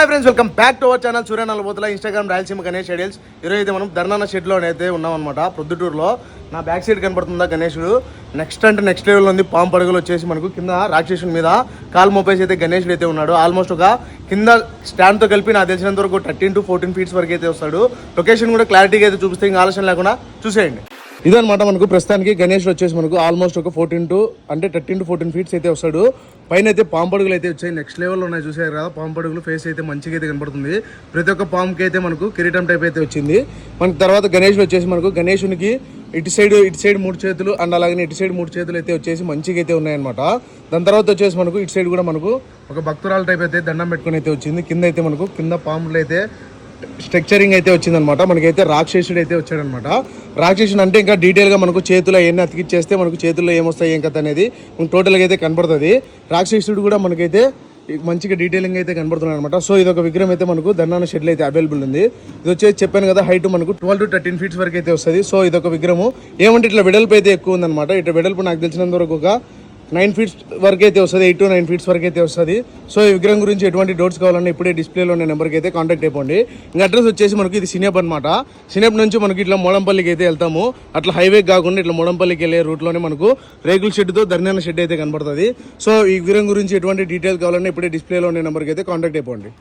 Hi friends, welcome back to our channel Surya Nalabothula Instagram Rayalaseema Ganesh schedules. ఈరోజు అయితే మనం ధర్నాన షెడ్లో అయితే ఉన్నాం అనమాట. ప్రొద్దుటూరులో నా బ్యాక్ సైడ్ కనపడుతుందా గణేశుడు. నెక్స్ట్ లెవెల్ ఉంది. పాము పడుగులు వచ్చేసి మనకు కింద రాక్షసుని మీద కాలు మోపేసి అయితే గణేశుడు అయితే ఉన్నాడు. ఆల్మోస్ట్ ఒక కింద స్టాండ్తో కలిపి నాకు తెలిసినంత వరకు 13 to 14 feet వరకు అయితే వస్తాడు. లొకేషన్ కూడా క్లారిటీగా అయితే చూపిస్తే ఇంకా ఆలోచన లేకుండా చూసేయండి. ఇదనమాట మనకు ప్రస్తుతానికి గణేశుడు వచ్చేసి మనకు ఆల్మోస్ట్ ఒక 13 to 14 feet అయితే వస్తాడు. పైన అయితే పాము పడుగులు అయితే వచ్చాయి. నెక్స్ట్ లెవెల్లో ఉన్నాయి, చూసారు కదా. పాము పడుగులు ఫేస్ అయితే మంచిగా అయితే కనపడుతుంది. ప్రతి ఒక్క పాముకి అయితే మనకు కిరీటం టైప్ అయితే వచ్చింది. మనకి తర్వాత గణేశుడు వచ్చేసి మనకు గణేశునికి ఇటు సైడ్ 3 చేతులు అండ్ అలాగే ఇటు సైడ్ 3 చేతులు అయితే వచ్చేసి మంచిగా అయితే ఉన్నాయన్నమాట. దాని తర్వాత వచ్చేసి మనకు ఇటు సైడ్ కూడా మనకు ఒక భక్తురాల టైప్ అయితే దండం పెట్టుకుని అయితే వచ్చింది. కింద అయితే మనకు కింద పాములు అయితే స్ట్రక్చరింగ్ అయితే వచ్చిందనమాట. మనకైతే రాక్షసుడు అయితే వచ్చాడనమాట. రాక్షసుడు అంటే ఇంకా డీటెయిల్గా మనకు చేతులు అవన్నీ అతికిచ్చేస్తే మనకు చేతుల్లో ఏమొస్తాయి ఏం కథ అనేది టోటల్గా అయితే కనపడుతుంది. రాక్షసుడు కూడా మనకైతే మంచిగా డీటెయిలింగ్ అయితే కనబడుతున్నాయి అనమాట. సో ఇది ఒక విగ్రహం అయితే మనకు ధర్నాన షెడ్లో అయితే అవైలబుల్ ఉంది. ఇది వచ్చేసి చెప్పాను కదా, హైట్ మనకు 12 to 13 feet వరకు అయితే వస్తుంది. సో ఇది ఒక విగ్రహం ఏమంటే ఇట్లా వెడల్పు అయితే ఎక్కువ ఉందన్నమాట. ఇట్లా వెడల్పు నాకు తెలిసినంత వరకు ఒక 9 feet వరకు అయితే వస్తుంది, 8 to 9 feet వరకు అయితే వస్తుంది. సో ఈ విగ్రహం గురించి ఎటువంటి డౌట్స్ కావాలన్నా ఇప్పుడే డిస్ప్లేలో ఉన్న నెంబర్కి అయితే కాంటాక్ట్ అయిపోండి. ఇంకా అడ్రస్ వచ్చేసి మనకి ఇది సినేప్ అనమాట. సినేప్ నుంచి మనకి ఇట్లా మోడంపల్లికి అయితే వెళ్తాము. అట్లా హైవే కాకుండా ఇట్లా మోడంపల్లికి వెళ్ళే రూట్లోనే మనకు రేకుల షెడ్తో ధర్నాన షెడ్ అయితే కనబడుతుంది. సో ఈ విగ్రహం గురించి ఎటువంటి డీటెయిల్ కావాలన్నా ఇప్పుడే డిస్ప్లేలో ఉన్న నెంబర్కి అయితే కాంటాక్ట్ అయిపోండి.